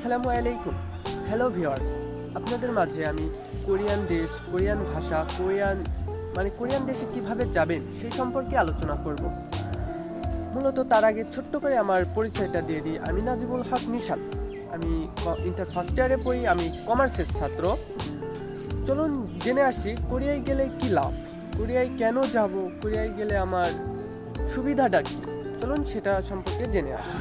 আসসালামু আলাইকুম। Hello viewers, আপনাদের মাঝে আমি কোরিয়ান দেশ, কোরিয়ান ভাষা, কোরিয়ান দেশে কিভাবে যাবেন সেই সম্পর্কে আলোচনা করব। মূলত তার আগে ছোট্ট করে আমার পরিচয়টা দিয়ে দিই। আমি নাজিবুল হক নিশাত। আমি ইন্টার ফার্স্ট ইয়ারে পড়ি। আমি কমার্সের ছাত্র। চলুন জেনে আসি কোরিয়ায় গেলে কি লাভ, কোরিয়ায় কেন যাব, কোরিয়ায় গেলে আমার সুবিধাটা কী। চলুন সেটা সম্পর্কে জেনে আসি।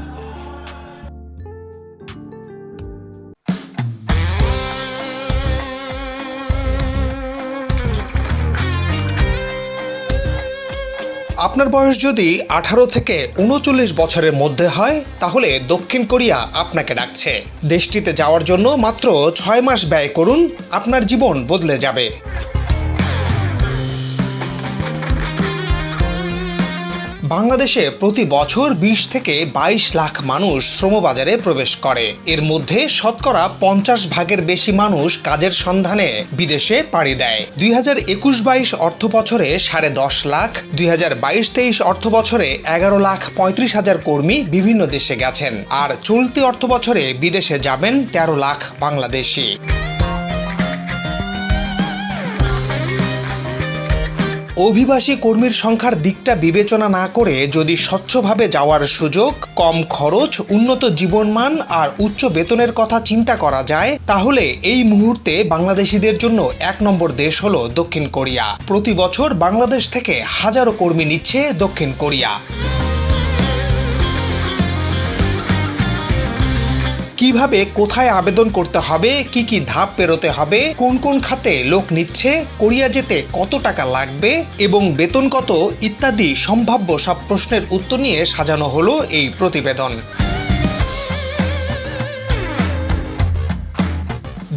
আপনার বয়স যদি 18 থেকে 39 বছরের মধ্যে হয় তাহলে দক্ষিণ কোরিয়া আপনাকে ডাকছে। দেশটিতে যাওয়ার জন্য মাত্র 6 মাস ব্যয় করুন, আপনার জীবন বদলে যাবে। বাংলাদেশে প্রতি বছর 20 থেকে 22 লাখ মানুষ শ্রমবাজারে প্রবেশ করে। এর মধ্যে শতকরা 50 ভাগের বেশি মানুষ কাজের সন্ধানে বিদেশে পাড়ি দেয়। 2021-22 অর্থ বছরে 10.5 লাখ, 2022-23 অর্থ বছরে 11,35,000 কর্মী বিভিন্ন দেশে গেছেন। আর চলতি অর্থ বছরে বিদেশে যাবেন 13 লাখ বাংলাদেশি। অভিবাসী কর্মীর সংখ্যার দিকটা বিবেচনা না করে যদি স্বচ্ছভাবে যাওয়ার সুযোগ, কম খরচ, উন্নত জীবনমান আর উচ্চ বেতনের কথা চিন্তা করা যায় তাহলে এই মুহূর্তে বাংলাদেশিদের জন্য 1 নম্বর দেশ হলো দক্ষিণ কোরিয়া। প্রতি বছর বাংলাদেশ থেকে হাজারো কর্মী নিচ্ছে দক্ষিণ কোরিয়া। কিভাবে, কোথায় আবেদন করতে হবে, কি কি ধাপ পেরোতে হবে, কোন কোন খাতে লোক নিচ্ছে, কোরিয়া যেতে কত টাকা লাগবে এবং বেতন কত ইত্যাদি সম্ভাব্য সব প্রশ্নের উত্তর নিয়ে সাজানো হলো এই প্রতিবেদন।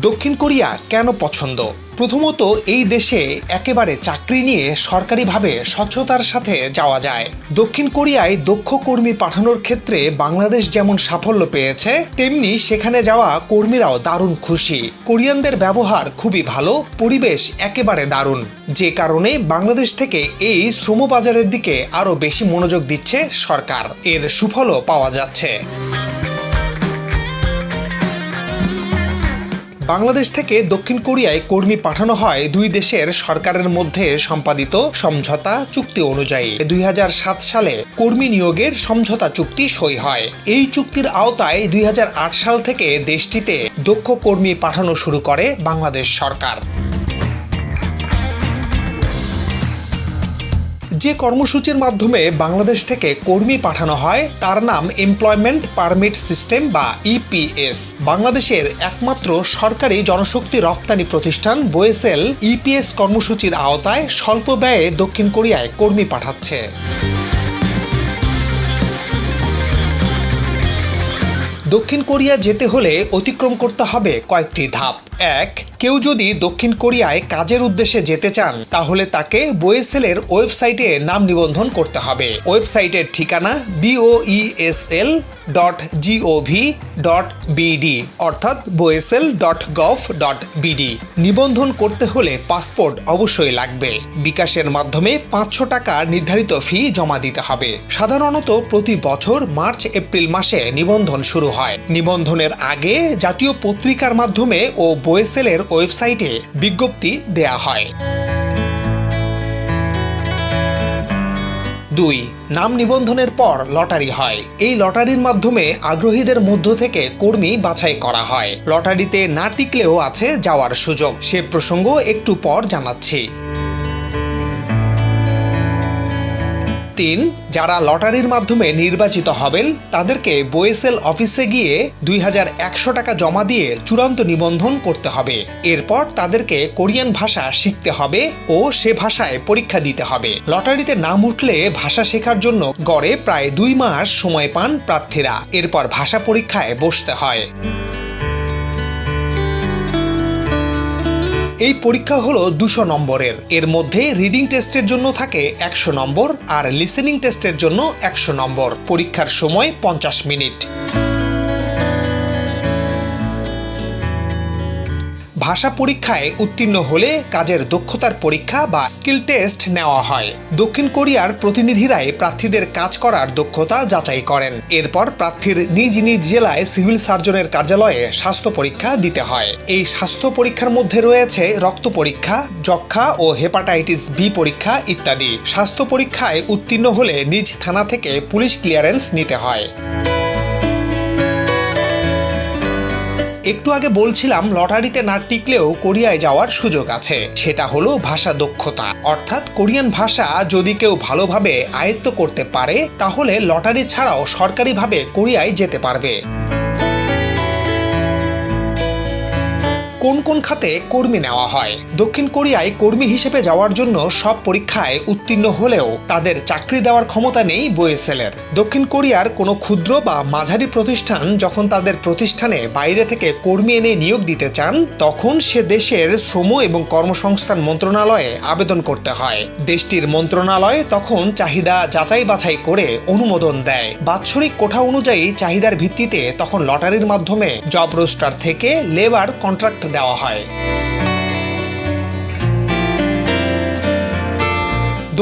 দক্ষিণ কোরিয়া কেন পছন্দ? প্রথমত, এই দেশে একেবারে চাকরি নিয়ে সরকারিভাবে স্বচ্ছতার সাথে যাওয়া যায়। দক্ষিণ কোরিয়ায় দক্ষ কর্মী পাঠানোর ক্ষেত্রে বাংলাদেশ যেমন সাফল্য পেয়েছে, তেমনি সেখানে যাওয়া কর্মীরাও দারুণ খুশি। কোরিয়ানদের ব্যবহার খুবই ভালো, পরিবেশ একেবারে দারুণ, যে কারণে বাংলাদেশ থেকে এই শ্রমবাজারের দিকে আরও বেশি মনোযোগ দিচ্ছে সরকার। এর সুফলও পাওয়া যাচ্ছে। বাংলাদেশ থেকে দক্ষিণ কোরিয়ায় কর্মী পাঠানো হয় দুই দেশের সরকারের মধ্যে সম্পাদিত সমঝোতা চুক্তি অনুযায়ী। 2007 সালে কর্মী নিয়োগের সমঝোতা চুক্তি সই হয়। এই চুক্তির আওতায় 2008 সাল থেকে দেশটিতে দক্ষ কর্মী পাঠানো শুরু করে বাংলাদেশ সরকার। যে কর্মসূচির মাধ্যমে বাংলাদেশ থেকে কর্মী পাঠানো হয় তার নাম এমপ্লয়মেন্ট পারমিট সিস্টেম বা ইপিএস। বাংলাদেশের একমাত্র সরকারি জনশক্তি রপ্তানি প্রতিষ্ঠান বোয়েসেল ইপিএস কর্মসূচির আওতায় স্বল্প ব্যয়ে দক্ষিণ কোরিয়ায় কর্মী পাঠাচ্ছে। দক্ষিণ কোরিয়া যেতে হলে অতিক্রম করতে হবে কয়েকটি ধাপ। 1. কেউ যদি দক্ষিণ কোরিয়ায় কাজের উদ্দেশ্যে যেতে চান তাহলে তাকে বোয়েসেলের ওয়েবসাইটে নাম নিবন্ধন করতে হবে। ওয়েবসাইটের ঠিকানা boesel.gov.bd অর্থাৎ boesel.gov.bd। নিবন্ধন করতে হলে পাসপোর্ট অবশ্যই লাগবে। বিকাশের মাধ্যমে 500 টাকা নির্ধারিত ফি জমা দিতে হবে। সাধারণত প্রতি বছর মার্চ-এপ্রিল মাসে নিবন্ধন শুরু হয়। নিবন্ধনের আগে জাতীয় পত্রিকার মাধ্যমে ও বোয়েসেলের ওয়েবসাইটে বিজ্ঞপ্তি দেয়া হয়। 2. নাম নিবন্ধনের পর লটারি হয়। এই লটারির মাধ্যমে আগ্রহীদের মধ্য থেকে কর্মী বাছাই করা হয়। লটারিতে না টিকলেও আছে যাওয়ার সুযোগ। সে প্রসঙ্গ একটু পর জানাচ্ছি। 3. যারা লটারির মাধ্যমে নির্বাচিত হবেন তাদেরকে বোয়েসেল অফিসে গিয়ে 2100 টাকা জমা দিয়ে চূড়ান্ত নিবন্ধন করতে হবে। এরপর তাদেরকে কোরিয়ান ভাষা শিখতে হবে ও সে ভাষায় পরীক্ষা দিতে হবে। লটারিতে নাম উঠলে ভাষা শেখার জন্য গড়ে প্রায় 2 মাস সময় পান প্রার্থীরা। এরপর ভাষা পরীক্ষায় বসতে হয়। এই পরীক্ষা হলো 200 নম্বরের। এর মধ্যে রিডিং টেস্টের জন্য থাকে 100 নম্বর আর লিসেনিং টেস্টের জন্য 100 নম্বর। পরীক্ষার সময় 50 মিনিট। ভাষা পরীক্ষায় উত্তীর্ণ হলে কাজের দক্ষতার পরীক্ষা বা স্কিল টেস্ট নেওয়া হয়। দক্ষিণ কোরিয়ার প্রতিনিধিরাই প্রার্থীদের কাজ করার দক্ষতা যাচাই করেন। এরপর প্রার্থীর নিজ নিজ জেলায় সিভিল সার্জনের কার্যালয়ে স্বাস্থ্য পরীক্ষা দিতে হয়। এই স্বাস্থ্য পরীক্ষার মধ্যে রয়েছে রক্ত পরীক্ষা, যক্ষ্মা ও হেপাটাইটিস বি পরীক্ষা ইত্যাদি। স্বাস্থ্য পরীক্ষায় উত্তীর্ণ হলে নিজ থানা থেকে পুলিশ ক্লিয়ারেন্স নিতে হয়। একটু আগে বলছিলাম লটারিতে না টিকলেও কোরিয়ায় যাওয়ার সুযোগ আছে। সেটা হলো ভাষা দক্ষতা, অর্থাৎ কোরিয়ান ভাষা যদি কেউ ভালোভাবে আয়ত্ত করতে পারে তাহলে লটারি ছাড়াও সরকারিভাবে কোরিয়ায় যেতে পারবে। কোন কোন খাতে কর্মী নেওয়া হয়? দক্ষিণ কোরিয়ায় কর্মী হিসেবে যাওয়ার জন্য সব পরীক্ষায় উত্তীর্ণ হলেও তাদের চাকরি দেওয়ার ক্ষমতা নেই বোয়েসেলের। দক্ষিণ কোরিয়ার কোনো ক্ষুদ্র বা মাঝারি প্রতিষ্ঠান যখন তাদের প্রতিষ্ঠানে বাইরে থেকে কর্মী এনে নিয়োগ দিতে চান তখন সে দেশের শ্রম এবং কর্মসংস্থান মন্ত্রণালয়ে আবেদন করতে হয়। দেশটির মন্ত্রণালয় তখন চাহিদা যাচাই বাছাই করে অনুমোদন দেয়। বাৎসরিক কোঠা অনুযায়ী চাহিদার ভিত্তিতে তখন লটারির মাধ্যমে জব রোস্টার থেকে লেবার কন্ট্রাক্ট দেওয়া হয়।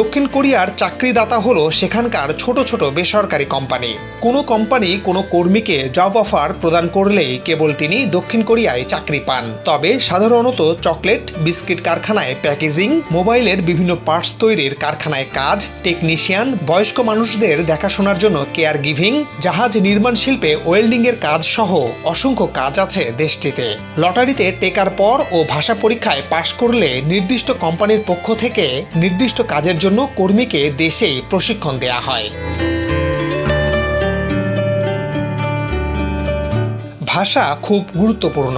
দক্ষিণ কোরিয়ার চাকরিদাতা হলো সেখানকার ছোট ছোট বেসরকারি কোম্পানি। কোনো কোম্পানি কোনো কর্মীকে জব অফার প্রদান করলেই কেবল তিনি দক্ষিণ কোরিয়ায় চাকরি পান। তবে সাধারণত চকলেট, বিস্কিট কারখানায় প্যাকেজিং, মোবাইলের বিভিন্ন পার্টস তৈরির কারখানায় কাজ, টেকনিশিয়ান, বয়স্ক মানুষদের দেখাশোনার জন্য কেয়ার গিভিং, জাহাজ নির্মাণ শিল্পে ওয়েল্ডিং এর কাজ সহ অসংখ্য কাজ আছে দেশটিতে। লটারিতে টেকার পর ও ভাষা পরীক্ষায় পাশ করলে নির্দিষ্ট কোম্পানির পক্ষ থেকে নির্দিষ্ট কাজের জন্য কর্মীকে দেশেই প্রশিক্ষণ দেয়া হয়। ভাষা খুব গুরুত্বপূর্ণ।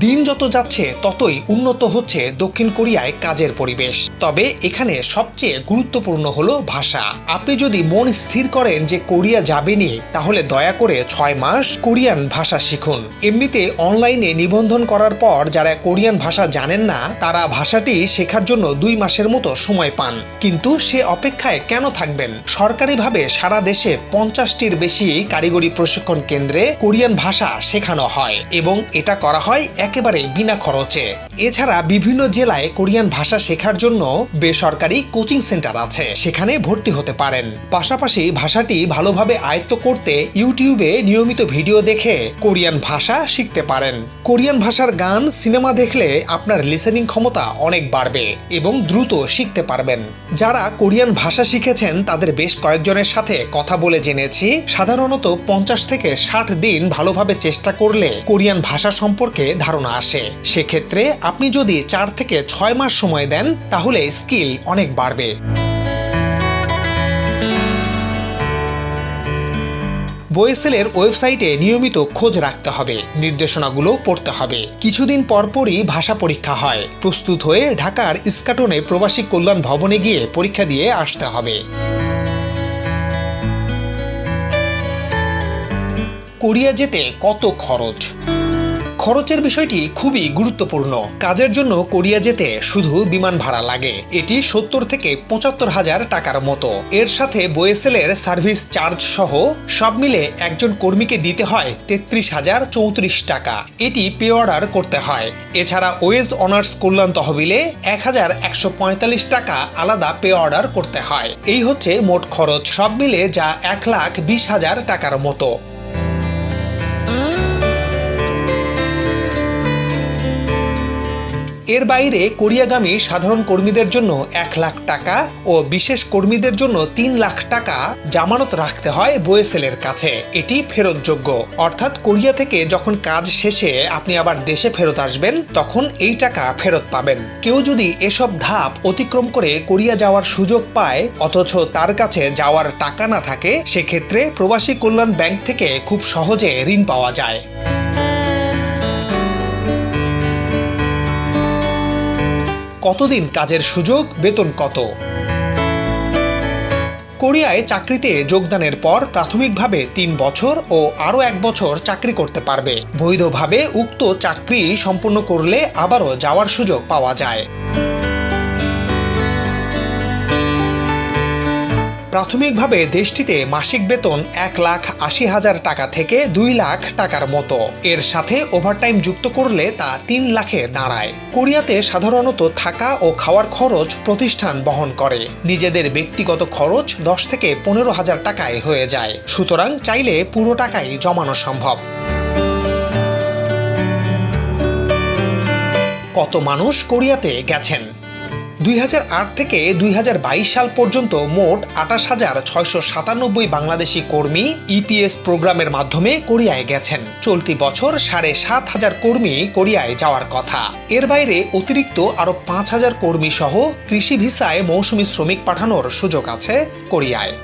দিন যত যাচ্ছে ততই উন্নত হচ্ছে দক্ষিণ কোরিয়ায় কাজের পরিবেশ। তবে এখানে সবচেয়ে গুরুত্বপূর্ণ হলো ভাষা। আপনি যদি মন স্থির করেন যে কোরিয়া যাবেনই তাহলে দয়া করে 6 মাস কোরিয়ান ভাষা শিখুন। এমনিতে অনলাইনে নিবন্ধন করার পর যারা কোরিয়ান ভাষা জানেন না তারা ভাষাটি শেখার জন্য 2 মাসের মতো সময় পান। কিন্তু সে অপেক্ষায় কেন থাকবেন? সরকারিভাবে সারা দেশে 50টির বেশি কারিগরি প্রশিক্ষণ কেন্দ্রে কোরিয়ান ভাষা শেখানো হয় এবং এটা করা হয় একেবারে বিনা খরচে। এছাড়া বিভিন্ন জেলায় কোরিয়ান ভাষা শেখার জন্য বেসরকারি কোচিং সেন্টার আছে, সেখানে ভর্তি হতে পারেন। পাশাপাশি ভাষাটি ভালোভাবে আয়ত্ত করতে ইউটিউবে নিয়মিত ভিডিও দেখে কোরিয়ান ভাষা শিখতে পারেন। কোরিয়ান ভাষার গান, সিনেমা দেখলে আপনার লিসেনিং ক্ষমতা অনেক বাড়বে এবং দ্রুত শিখতে পারবেন। যারা কোরিয়ান ভাষা শিখেছেন তাদের বেশ কয়েকজনের সাথে কথা বলে জেনেছি সাধারণত 50 থেকে 60 দিন ভালোভাবে চেষ্টা করলে কোরিয়ান ভাষা সম্পর্কে ধারণা আসে। সেক্ষেত্রে আপনি যদি 4 থেকে 6 মাস সময় দেন তাহলে স্কিল অনেক বাড়বে। বোয়েসেলের ওয়েবসাইটে নিয়মিত খোঁজ রাখতে হবে, নির্দেশনাগুলো পড়তে হবে। কিছুদিন পরপরই ভাষা পরীক্ষা হয়। প্রস্তুত হয়ে ঢাকার ইস্কাটনে প্রবাসী কল্যাণ ভবনে গিয়ে পরীক্ষা দিয়ে আসতে হবে। কোরিয়া যেতে কত খরচ? খরচের বিষয়টি খুবই গুরুত্বপূর্ণ। কাজের জন্য কোরিয়া যেতে শুধু বিমান ভাড়া লাগে, এটি 70 থেকে 75 হাজার টাকার মতো। এর সাথে বোয়েসেলের সার্ভিস চার্জ সহ সব মিলে একজন কর্মীকে দিতে হয় 33,034 টাকা। এটি পে অর্ডার করতে হয়। এছাড়া ওয়েজ অনার্স কল্যাণ তহবিলে 1,145 টাকা আলাদা পে অর্ডার করতে হয়। এই হচ্ছে মোট খরচ, সব মিলে যা 1,20,000 টাকার মতো। এর বাইরে কোরিয়াগামী সাধারণ কর্মীদের জন্য 1 লাখ টাকা ও বিশেষ কর্মীদের জন্য 3 লাখ টাকা জামানত রাখতে হয় বোয়েসেলের কাছে। এটি ফেরতযোগ্য, অর্থাৎ কোরিয়া থেকে যখন কাজ শেষে আপনি আবার দেশে ফেরত আসবেন তখন এই টাকা ফেরত পাবেন। কেউ যদি এসব ধাপ অতিক্রম করে কোরিয়া যাওয়ার সুযোগ পায় অথচ তার কাছে যাওয়ার টাকা না থাকে, সেক্ষেত্রে প্রবাসী কল্যাণ ব্যাংক থেকে খুব সহজে ঋণ পাওয়া যায়। কতদিন কাজের সুযোগ, বেতন কত? কোরিয়ায় চাকরিতে যোগদানের পর প্রাথমিকভাবে 3 বছর ও আরও 1 বছর চাকরি করতে পারবে। বৈধভাবে উক্ত চাকরি সম্পূর্ণ করলে আবারও যাওয়ার সুযোগ পাওয়া যায়। প্রাথমিকভাবে দেশটিতে মাসিক বেতন 1,80,000 টাকা থেকে 2 লাখ টাকার মতো। এর সাথে ওভারটাইম যুক্ত করলে তা 3 লাখে দাঁড়ায়। কোরিয়াতে সাধারণত থাকা ও খাওয়ার খরচ প্রতিষ্ঠান বহন করে। নিজেদের ব্যক্তিগত খরচ 10 থেকে 15,000 টাকায় হয়ে যায়। সুতরাং চাইলে পুরো টাকাই জমানো সম্ভব। কত মানুষ কোরিয়াতে গেছেন? 2008 থেকে 2022 সাল পর্যন্ত মোট 28,697 বাংলাদেশি কর্মী ইপিএস প্রোগ্রামের মাধ্যমে কোরিয়ায় গেছেন। চলতি বছর 7,500 কর্মী কোরিয়ায় যাওয়ার কথা। এর বাইরে অতিরিক্ত আরও 5,000 কর্মী সহ কৃষি ভিসায় মৌসুমী শ্রমিক পাঠানোর সুযোগ আছে কোরিয়ায়।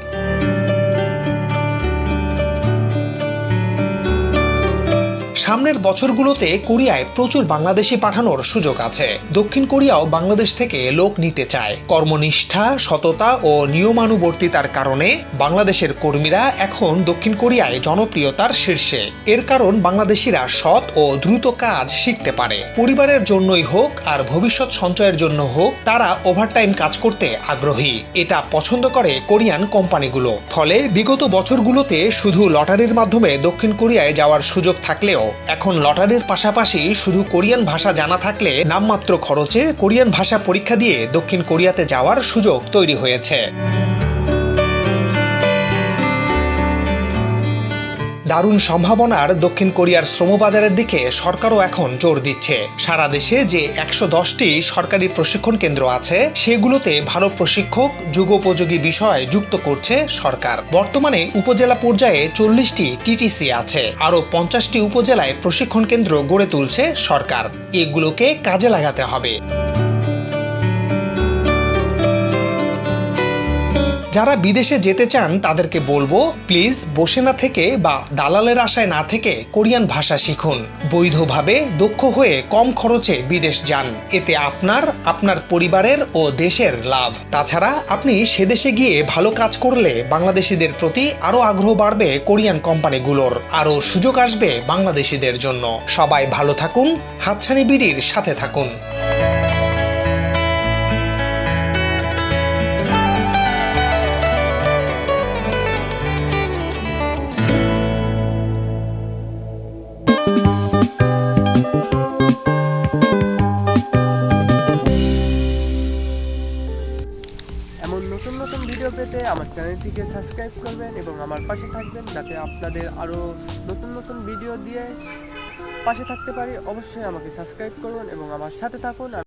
সামনের বছরগুলোতে কোরিয়ায় প্রচুর বাংলাদেশি পাঠানোর সুযোগ আছে। দক্ষিণ কোরিয়াও বাংলাদেশ থেকে লোক নিতে চায়। কর্মনিষ্ঠা, সততা ও নিয়মানুবর্তিতার কারণে বাংলাদেশের কর্মীরা এখন দক্ষিণ কোরিয়ায় জনপ্রিয়তার শীর্ষে। এর কারণ বাংলাদেশিরা সৎ ও দ্রুত কাজ শিখতে পারে। পরিবারের জন্যই হোক আর ভবিষ্যৎ সঞ্চয়ের জন্য হোক, তারা ওভারটাইম কাজ করতে আগ্রহী। এটা পছন্দ করে কোরিয়ান কোম্পানিগুলো। ফলে বিগত বছরগুলোতে শুধু লটারির মাধ্যমে দক্ষিণ কোরিয়ায় যাওয়ার সুযোগ থাকলেও এখন লটারির পাশাপাশি শুধু কোরিয়ান ভাষা জানা থাকলে নামমাত্র খরচে কোরিয়ান ভাষা পরীক্ষা দিয়ে দক্ষিণ কোরিয়াতে যাওয়ার সুযোগ তৈরি হয়েছে। দারুণ সম্ভাবনার দক্ষিণ কোরিয়ার শ্রমবাজারের দিকে সরকারও এখন জোর দিচ্ছে। সারা দেশে যে 110টি সরকারি প্রশিক্ষণ কেন্দ্র আছে, সেগুলোতে ভালো প্রশিক্ষক, যুগোপযোগী বিষয় যুক্ত করছে সরকার। বর্তমানে উপজেলা পর্যায়ে 40টি টিটিসি আছে। আরও 50টি উপজেলায় প্রশিক্ষণ কেন্দ্র গড়ে তুলছে সরকার। এগুলোকে কাজে লাগাতে হবে। যারা বিদেশে যেতে চান তাদেরকে বলবো, প্লিজ বসে না থেকে বা দালালের আশায় না থেকে কোরিয়ান ভাষা শিখুন। বৈধভাবে দক্ষ হয়ে কম খরচে বিদেশ যান। এতে আপনার পরিবারের ও দেশের লাভ। তাছাড়া আপনি সে দেশে গিয়ে ভালো কাজ করলে বাংলাদেশিদের প্রতি আরও আগ্রহ বাড়বে কোরিয়ান কোম্পানিগুলোর। আরও সুযোগ আসবে বাংলাদেশিদের জন্য। সবাই ভালো থাকুন, হাতছানি বিডির সাথে থাকুন। এমন নতুন নতুন ভিডিও পেতে আমার চ্যানেলটিকে সাবস্ক্রাইব করবেন এবং আমার পাশে থাকবেন, যাতে আপনাদের আরও নতুন নতুন ভিডিও দিয়ে পাশে থাকতে পারি। অবশ্যই আমাকে সাবস্ক্রাইব করুন এবং আমার সাথে থাকুন।